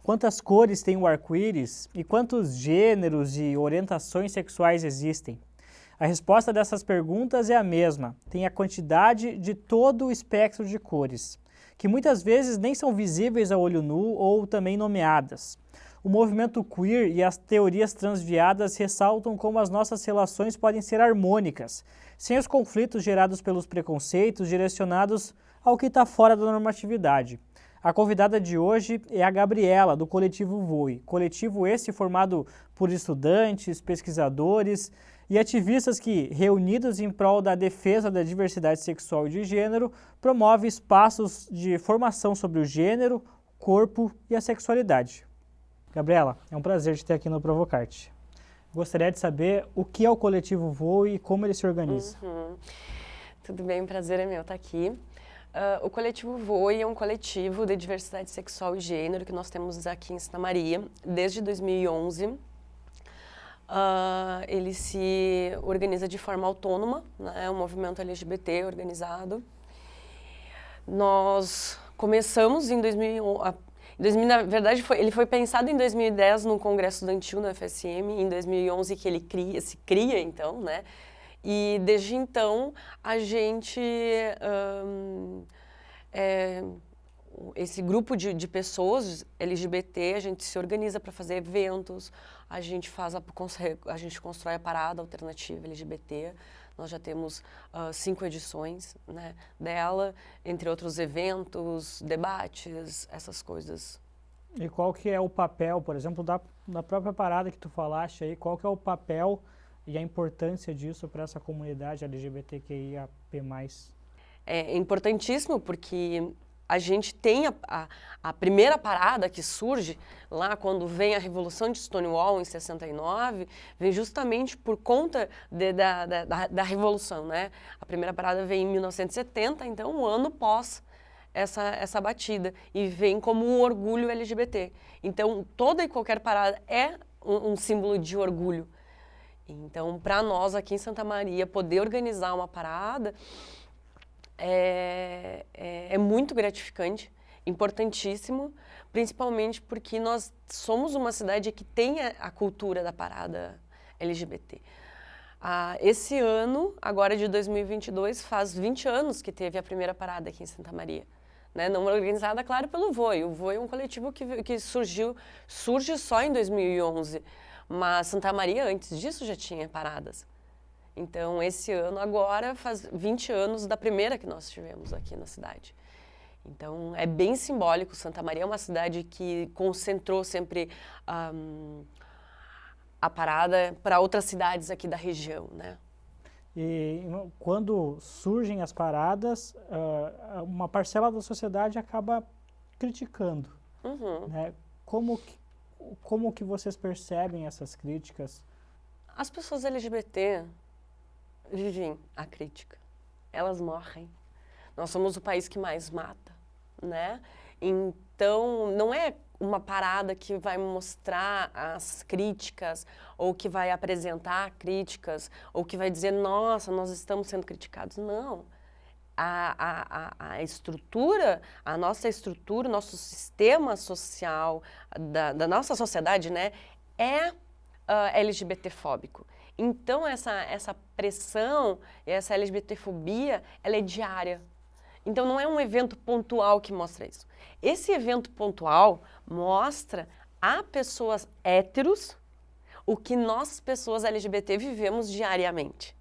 Quantas cores tem o arco-íris e quantos gêneros e orientações sexuais existem? A resposta dessas perguntas é a mesma, tem a quantidade de todo o espectro de cores, que muitas vezes nem são visíveis a olho nu ou também nomeadas. O movimento queer e as teorias transviadas ressaltam como as nossas relações podem ser harmônicas, sem os conflitos gerados pelos preconceitos direcionados ao que está fora da normatividade. A convidada de hoje é a Gabriela, do Coletivo Voe, coletivo esse formado por estudantes, pesquisadores e ativistas que, reunidos em prol da defesa da diversidade sexual e de gênero, promove espaços de formação sobre o gênero, corpo e a sexualidade. Gabriela, é um prazer te ter aqui no Provocarte. Gostaria de saber o que é o Coletivo Voe e como ele se organiza. Tudo bem, o prazer é meu estar aqui. O Coletivo Voe é um coletivo de diversidade sexual e gênero que nós temos aqui em Santa Maria desde 2011. Ele se organiza de forma autônoma, né? É um movimento LGBT organizado. Nós começamos em 2011, na verdade ele foi pensado em 2010 no Congresso Estudantil na UFSM, em 2011 que ele se cria então, né? E desde então a gente, esse grupo de pessoas LGBT, a gente se organiza para fazer eventos, a gente constrói a parada alternativa LGBT. Nós já temos 5 edições, né, dela, entre outros eventos, debates, essas coisas. E qual que é o papel, por exemplo, da própria parada que tu falaste aí, qual que é o papel e a importância disso para essa comunidade LGBTQIAP+. É importantíssimo porque a gente tem a primeira parada que surge lá quando vem a Revolução de Stonewall em 69, vem justamente por conta da Revolução, né? A primeira parada vem em 1970, então um ano pós essa batida, e vem como um orgulho LGBT. Então toda e qualquer parada é um símbolo de orgulho. Então, para nós aqui em Santa Maria, poder organizar uma parada é muito gratificante, importantíssimo, principalmente porque nós somos uma cidade que tem a cultura da parada LGBT. Esse ano, agora de 2022, faz 20 anos que teve a primeira parada aqui em Santa Maria. Né? Não organizada, claro, pelo Voe. O Voe é um coletivo que surge só em 2011. Mas Santa Maria, antes disso, já tinha paradas. Então, esse ano, agora, faz 20 anos da primeira que nós tivemos aqui na cidade. Então, é bem simbólico. Santa Maria é uma cidade que concentrou sempre a parada para outras cidades aqui da região, né? E quando surgem as paradas, uma parcela da sociedade acaba criticando, né? Como que vocês percebem essas críticas? As pessoas LGBT vivem a crítica. Elas morrem. Nós somos o país que mais mata, né? Então, não é uma parada que vai mostrar as críticas, ou que vai apresentar críticas, ou que vai dizer, nossa, nós estamos sendo criticados. Não. A estrutura, a nossa estrutura, o nosso sistema social, da nossa sociedade, né, é LGBTfóbico. Então, essa pressão, essa LGBTfobia, ela é diária. Então, não é um evento pontual que mostra isso. Esse evento pontual mostra a pessoas héteros o que nós, pessoas LGBT, vivemos diariamente.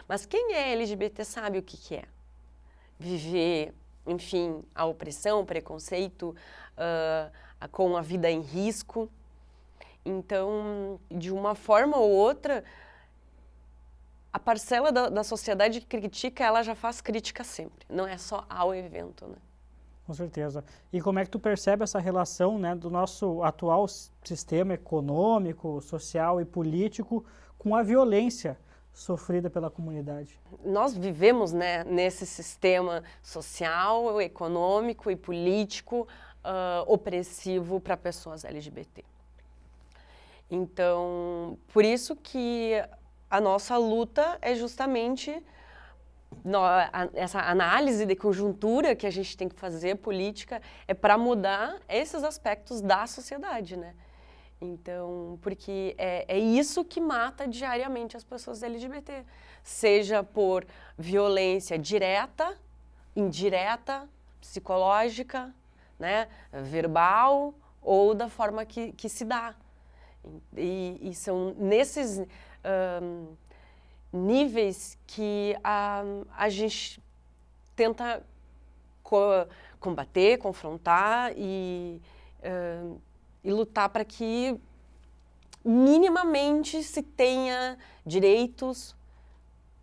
Mas quem é LGBT sabe o que é. Viver, enfim, a opressão, o preconceito, com a vida em risco. Então, de uma forma ou outra, a parcela da sociedade que critica, ela já faz crítica sempre, não é só ao evento, né? Com certeza. E como é que tu percebe essa relação, né, do nosso atual sistema econômico, social e político com a violência sofrida pela comunidade? Nós vivemos, né, nesse sistema social, econômico e político opressivo para pessoas LGBT. Então, por isso que a nossa luta é justamente essa análise de conjuntura que a gente tem que fazer, política, é para mudar esses aspectos da sociedade, né? Então, porque é isso que mata diariamente as pessoas LGBT, seja por violência direta, indireta, psicológica, né, verbal, ou da forma que se dá. E são nesses níveis que a gente tenta combater, confrontar e lutar para que minimamente se tenha direitos,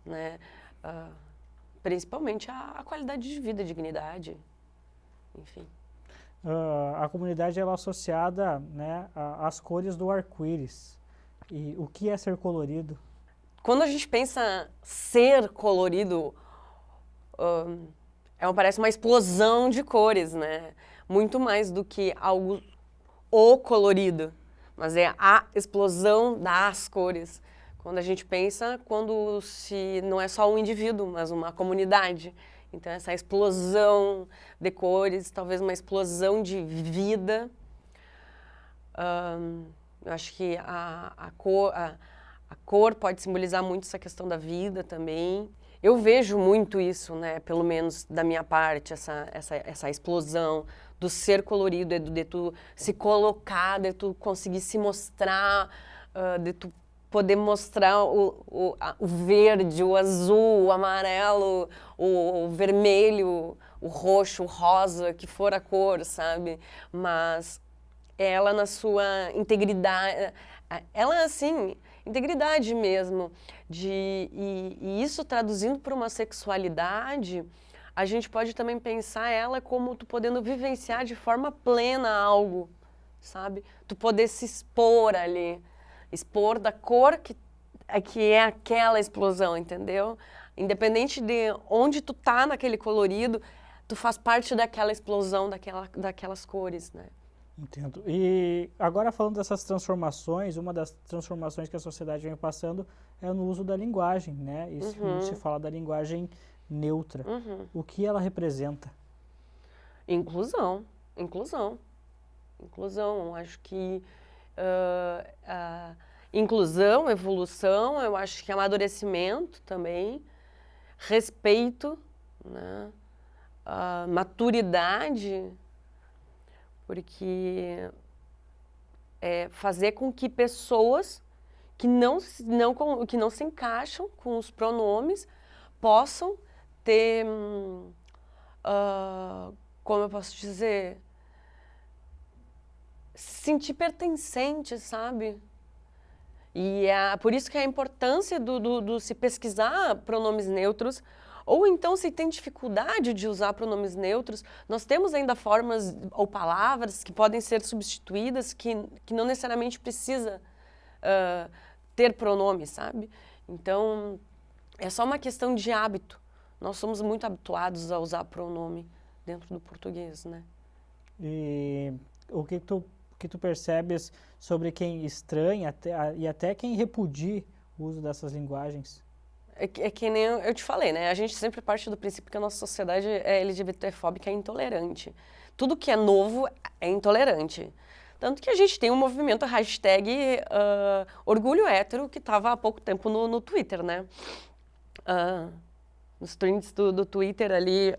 né? Principalmente a qualidade de vida, a dignidade, enfim. A comunidade ela é associada, né, às cores do arco-íris. E o que é ser colorido? Quando a gente pensa ser colorido, parece uma explosão de cores, né? Muito mais do que algo o colorido, mas é a explosão das cores. Quando a gente pensa, se não é só um indivíduo, mas uma comunidade. Então, essa explosão de cores, talvez uma explosão de vida. Eu acho que a cor pode simbolizar muito essa questão da vida também. Eu vejo muito isso, né? Pelo menos da minha parte, essa explosão do ser colorido, de tu se colocar, de tu conseguir se mostrar, de tu poder mostrar o verde, o azul, o amarelo, o vermelho, o roxo, o rosa, que for a cor, sabe? Mas ela na sua integridade, ela assim, integridade mesmo, e isso traduzindo para uma sexualidade, a gente pode também pensar ela como tu podendo vivenciar de forma plena algo, sabe? Tu poder se expor ali, expor da cor que é aquela explosão, entendeu? Independente de onde tu tá naquele colorido, tu faz parte daquela explosão, daquelas cores, né? Entendo. E agora falando dessas transformações, uma das transformações que a sociedade vem passando é no uso da linguagem, né? Isso se fala da linguagem neutra. O que ela representa? Inclusão. Acho que inclusão, evolução, eu acho que amadurecimento também, respeito, né? Maturidade, porque fazer com que pessoas que não se encaixam com os pronomes possam ter, como eu posso dizer, se sentir pertencente, sabe? E por isso que a importância do se pesquisar pronomes neutros, ou então se tem dificuldade de usar pronomes neutros, nós temos ainda formas ou palavras que podem ser substituídas, que não necessariamente precisa ter pronome, sabe? Então, é só uma questão de hábito. Nós somos muito habituados a usar pronome dentro do português, né? E o que tu percebes sobre quem estranha e até quem repudia o uso dessas linguagens? É que nem eu te falei, né? A gente sempre parte do princípio que a nossa sociedade é LGBTfóbica, é intolerante. Tudo que é novo é intolerante. Tanto que a gente tem um movimento hashtag orgulho hétero que estava há pouco tempo no Twitter, né? Nos trends do Twitter ali,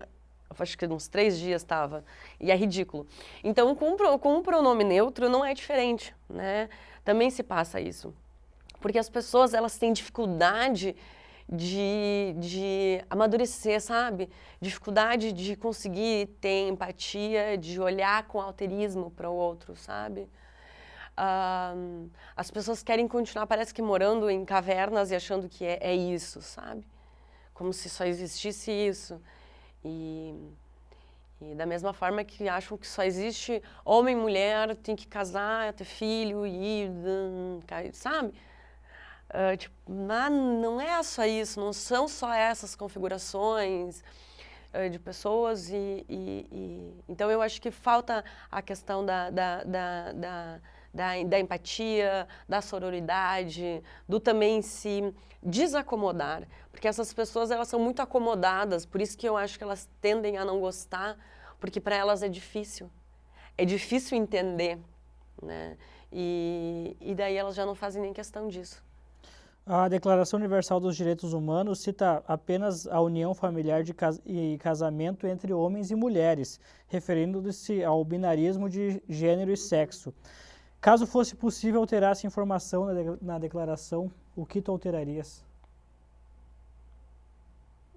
acho que uns 3 dias estava, e é ridículo. Então, com um pronome neutro não é diferente, né? Também se passa isso. Porque as pessoas, elas têm dificuldade de amadurecer, sabe? Dificuldade de conseguir ter empatia, de olhar com alterismo para o outro, sabe? As pessoas querem continuar, parece que morando em cavernas e achando que é isso, sabe? Como se só existisse isso. E da mesma forma que acham que só existe homem e mulher, tem que casar, ter filho e sabe? Não é só isso, não são só essas configurações de pessoas então eu acho que falta a questão da da empatia, da sororidade, do também se desacomodar. Porque essas pessoas, elas são muito acomodadas, por isso que eu acho que elas tendem a não gostar, porque para elas é difícil. É difícil entender, né? E daí elas já não fazem nem questão disso. A Declaração Universal dos Direitos Humanos cita apenas a união familiar e casamento entre homens e mulheres, referindo-se ao binarismo de gênero e sexo. Caso fosse possível alterar essa informação na declaração, o que tu alterarias?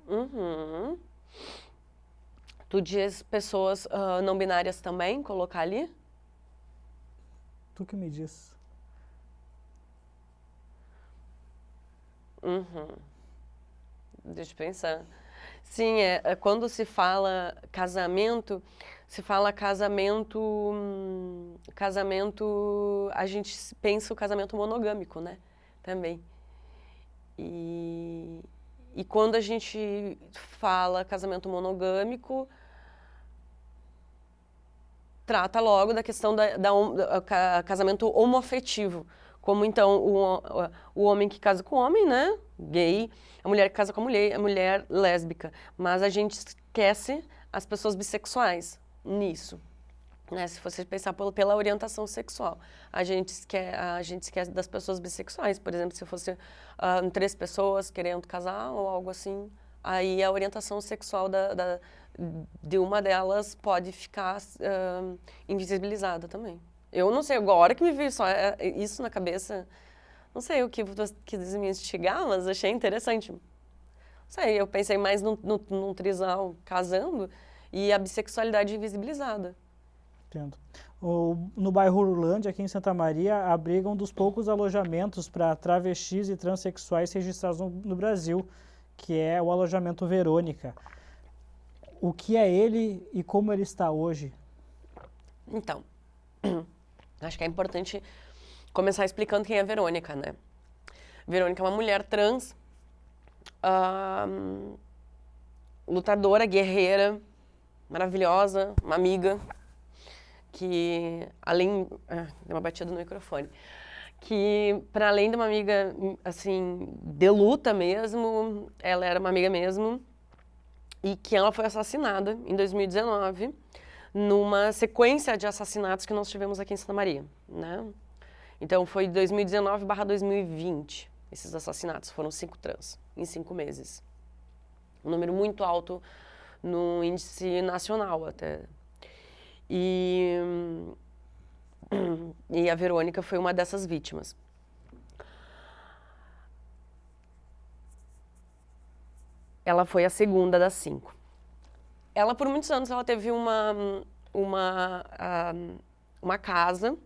Uhum. Tu diz pessoas não binárias também, colocar ali? Tu que me diz. Uhum. Deixa eu pensar. Sim, quando se fala casamento, a gente pensa o casamento monogâmico, né? Também. E quando a gente fala casamento monogâmico, trata logo da questão casamento homoafetivo. Como, então, o homem que casa com o homem, né? Gay. A mulher que casa com a mulher lésbica. Mas a gente esquece as pessoas bissexuais nisso. Né? Se você pensar pela orientação sexual. A gente esquece das pessoas bissexuais. Por exemplo, se fosse 3 pessoas querendo casar ou algo assim, aí a orientação sexual de uma delas pode ficar invisibilizada também. Eu não sei, agora que me veio só isso na cabeça, não sei o que você quis me instigar, mas achei interessante. Não sei, eu pensei mais num trisal casando e a bissexualidade invisibilizada. Entendo. No bairro Urlândia, aqui em Santa Maria, abriga um dos poucos alojamentos para travestis e transexuais registrados no Brasil, que é o alojamento Verônica. O que é ele e como ele está hoje? Então, acho que é importante começar explicando quem é a Verônica, né? Verônica é uma mulher trans, lutadora, guerreira, maravilhosa, uma amiga, que além... deu uma batida no microfone. Que, para além de uma amiga, assim, de luta mesmo, ela era uma amiga mesmo, e que ela foi assassinada em 2019, numa sequência de assassinatos que nós tivemos aqui em Santa Maria, né? Então, foi 2019/2020, esses assassinatos. Foram 5 trans, em 5 meses. Um número muito alto no índice nacional, até. E a Verônica foi uma dessas vítimas. Ela foi a segunda das 5. Ela, por muitos anos, ela teve uma casa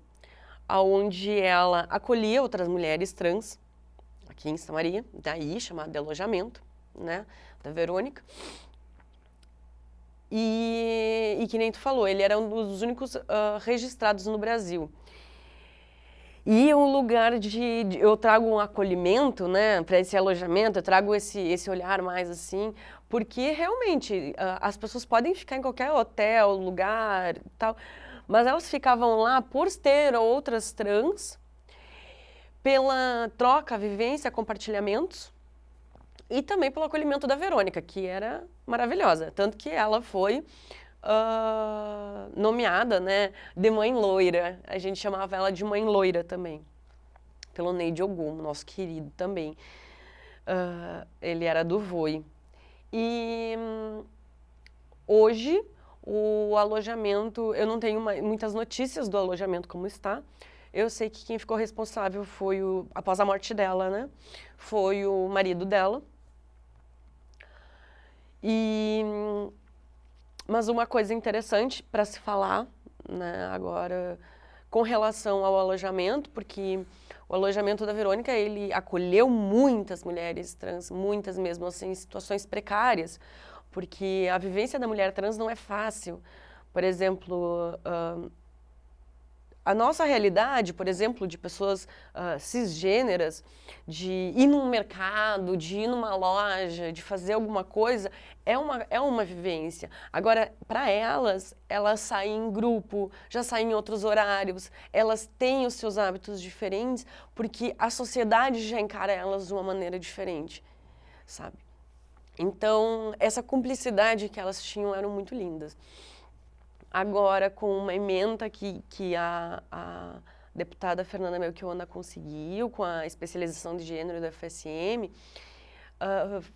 onde ela acolhia outras mulheres trans, aqui em Santa Maria, daí chamada de alojamento, né, da Verônica. E que nem tu falou, ele era um dos únicos registrados no Brasil. E um lugar eu trago um acolhimento, né, para esse alojamento, eu trago esse olhar mais assim, porque realmente as pessoas podem ficar em qualquer hotel, lugar, tal, mas elas ficavam lá por ter outras trans, pela troca, vivência, compartilhamentos, e também pelo acolhimento da Verônica, que era maravilhosa, tanto que ela foi nomeada, né, de Mãe Loira. A gente chamava ela de Mãe Loira também, pelo Neide Ogum, nosso querido também. Ele era do Voi. E hoje o alojamento, eu não tenho muitas notícias do alojamento como está. Eu sei que quem ficou responsável foi após a morte dela, né, foi o marido dela. Mas uma coisa interessante para se falar, né, agora, com relação ao alojamento, porque o alojamento da Verônica, ele acolheu muitas mulheres trans, muitas mesmo, assim, em situações precárias, porque a vivência da mulher trans não é fácil. Por exemplo, a nossa realidade, por exemplo, de pessoas cisgêneras, de ir num mercado, de ir numa loja, de fazer alguma coisa, é uma vivência. Agora, para elas saem em grupo, já saem em outros horários, elas têm os seus hábitos diferentes, porque a sociedade já encara elas de uma maneira diferente, sabe? Então, essa cumplicidade que elas tinham eram muito lindas. Agora, com uma ementa que a deputada Fernanda Melchiona conseguiu, com a especialização de gênero da FSM,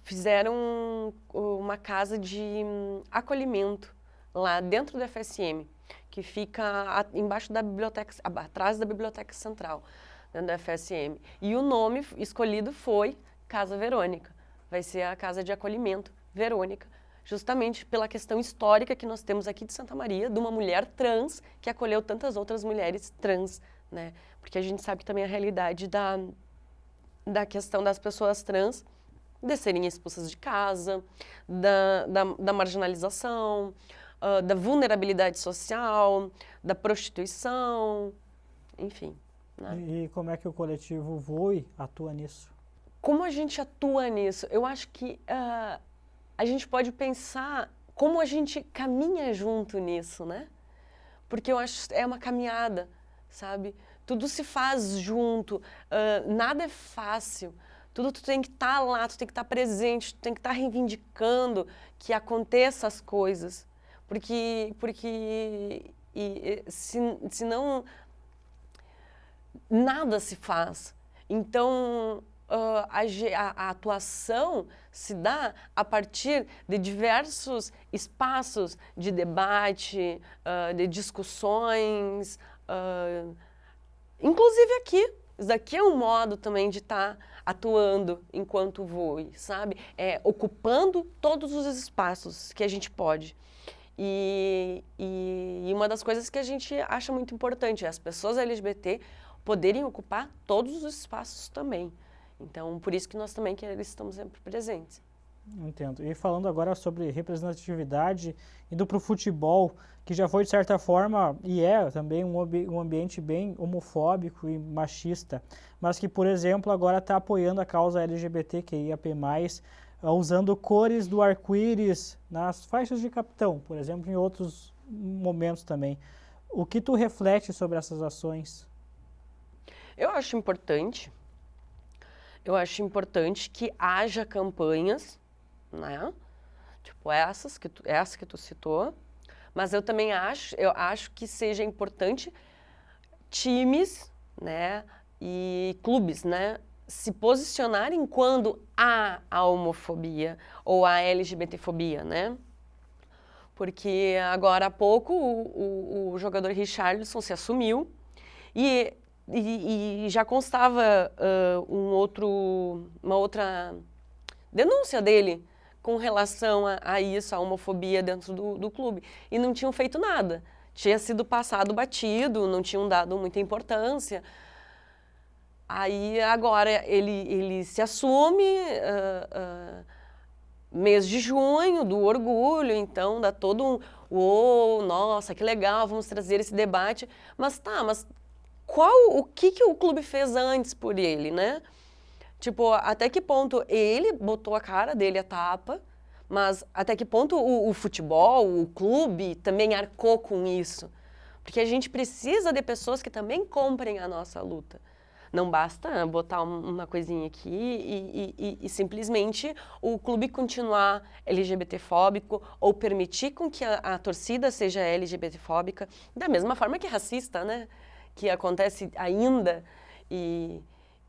fizeram uma casa de acolhimento lá dentro da FSM, que fica embaixo da biblioteca, atrás da Biblioteca Central, dentro da FSM. E o nome escolhido foi Casa Verônica. Vai ser a Casa de Acolhimento Verônica, justamente pela questão histórica que nós temos aqui de Santa Maria, de uma mulher trans que acolheu tantas outras mulheres trans, né? Porque a gente sabe também a realidade da questão das pessoas trans de serem expulsas de casa, da marginalização, da vulnerabilidade social, da prostituição, enfim. Né? E como é que o coletivo Voe atua nisso? Como a gente atua nisso? Eu acho que a gente pode pensar como a gente caminha junto nisso, né? Porque eu acho que é uma caminhada, sabe? Tudo se faz junto, nada é fácil. Tudo tu tem que estar lá, tu tem que estar presente, tu tem que estar reivindicando que aconteça as coisas. Porque senão nada se faz. Então, a atuação se dá a partir de diversos espaços de debate, de discussões, inclusive aqui. Isso daqui é um modo também de estar atuando enquanto Voe, sabe? Ocupando todos os espaços que a gente pode. E uma das coisas que a gente acha muito importante é as pessoas LGBT poderem ocupar todos os espaços também. Então, por isso que nós também estamos sempre presentes. Entendo. E falando agora sobre representatividade, indo para o futebol, que já foi de certa forma, e é também um ambiente bem homofóbico e machista, mas que, por exemplo, agora está apoiando a causa LGBTQIAP+, usando cores do arco-íris nas faixas de capitão, por exemplo, em outros momentos também. O que tu reflete sobre essas ações? Eu acho importante que haja campanhas, né? Tipo essa que tu citou, mas eu também acho que seja importante times, né, e clubes, né, se posicionarem quando há a homofobia ou a LGBTfobia, né? Porque agora há pouco o jogador Richarlison se assumiu e já constava uma outra denúncia dele com relação a isso, a homofobia dentro do clube. E não tinham feito nada. Tinha sido passado batido, não tinham dado muita importância. Aí agora ele se assume, mês de junho, do orgulho, então dá todo nossa, que legal, vamos trazer esse debate. Mas o que o clube fez antes por ele, né? Tipo, até que ponto ele botou a cara dele a tapa, mas até que ponto o futebol, o clube também arcou com isso? Porque a gente precisa de pessoas que também comprem a nossa luta. Não basta botar uma coisinha aqui e simplesmente o clube continuar LGBTfóbico ou permitir com que a torcida seja LGBTfóbica, da mesma forma que é racista, né? Que acontece ainda.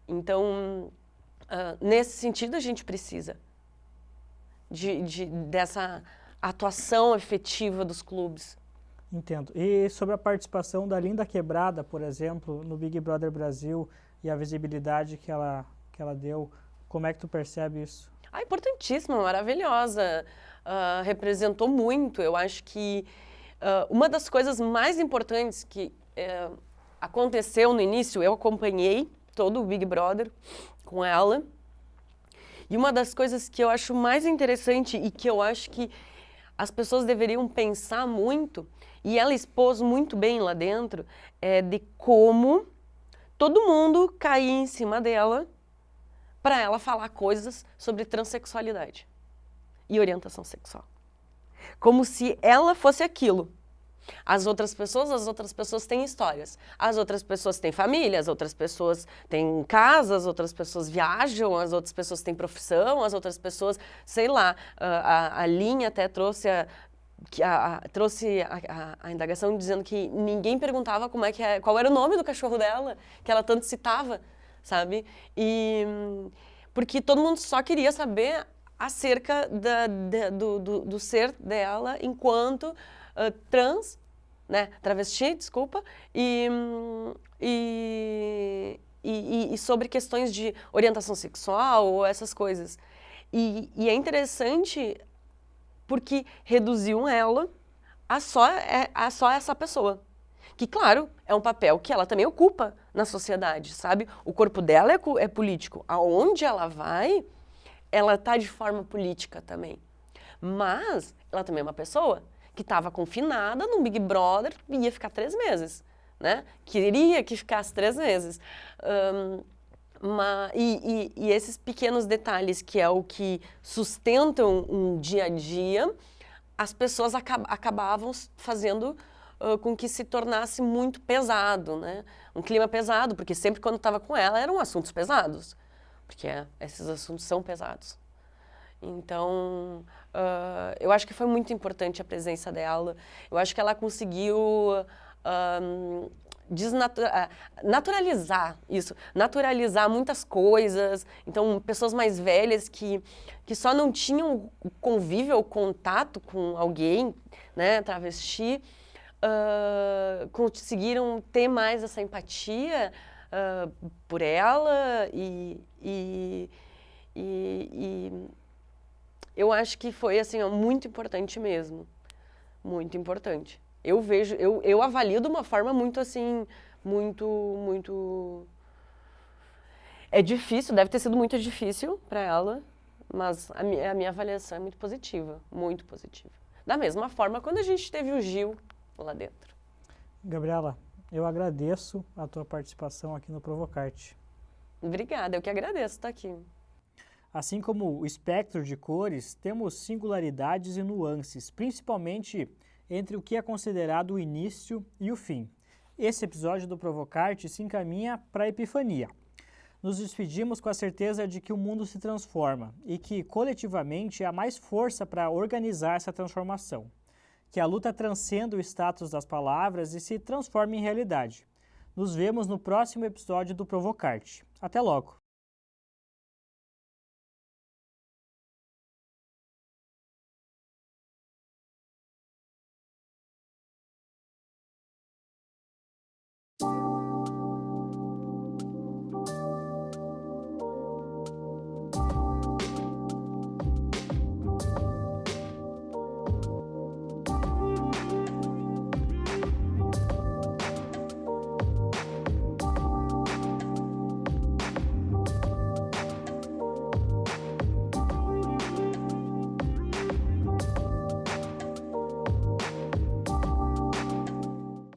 Então, nesse sentido, a gente precisa dessa atuação efetiva dos clubes. Entendo. E sobre a participação da Linda Quebrada, por exemplo, no Big Brother Brasil e a visibilidade que ela deu, como é que tu percebe isso? Importantíssima, maravilhosa. Representou muito. Eu acho que uma das coisas mais importantes que aconteceu no início, eu acompanhei todo o Big Brother com ela. E uma das coisas que eu acho mais interessante e que eu acho que as pessoas deveriam pensar muito, e ela expôs muito bem lá dentro, de como todo mundo caía em cima dela para ela falar coisas sobre transexualidade e orientação sexual. Como se ela fosse aquilo. As outras pessoas têm histórias. As outras pessoas têm família, as outras pessoas têm casa, as outras pessoas viajam, as outras pessoas têm profissão, as outras pessoas, sei lá, a Linha até trouxe a indagação dizendo que ninguém perguntava qual era o nome do cachorro dela, que ela tanto citava, sabe? E porque todo mundo só queria saber acerca do ser dela enquanto trans, né, travesti, desculpa, e sobre questões de orientação sexual ou essas coisas. E é interessante porque reduziu ela a só essa pessoa. Que, claro, é um papel que ela também ocupa na sociedade, sabe? O corpo dela é político. Aonde ela vai, ela está de forma política também. Mas ela também é uma pessoa que estava confinada num Big Brother e ia ficar 3 meses, né? Queria que ficasse 3 meses. E esses pequenos detalhes, que é o que sustentam um dia a dia, as pessoas acabavam fazendo com que se tornasse muito pesado, né? Um clima pesado, porque sempre quando estava com ela eram assuntos pesados, porque esses assuntos são pesados. Então, eu acho que foi muito importante a presença dela. Eu acho que ela conseguiu naturalizar isso, naturalizar muitas coisas. Então, pessoas mais velhas que só não tinham o convívio ou contato com alguém, né, travesti, conseguiram ter mais essa empatia por ela e eu acho que foi assim, muito importante mesmo, muito importante. Eu avalio de uma forma muito assim, muito... É difícil, deve ter sido muito difícil para ela, mas a minha avaliação é muito positiva, muito positiva. Da mesma forma, quando a gente teve o Gil lá dentro. Gabriela, eu agradeço a tua participação aqui no Provocarte. Obrigada, eu que agradeço estar aqui. Assim como o espectro de cores, temos singularidades e nuances, principalmente entre o que é considerado o início e o fim. Esse episódio do Provocarte se encaminha para a epifania. Nos despedimos com a certeza de que o mundo se transforma e que, coletivamente, há mais força para organizar essa transformação. Que a luta transcenda o status das palavras e se transforme em realidade. Nos vemos no próximo episódio do Provocarte. Até logo!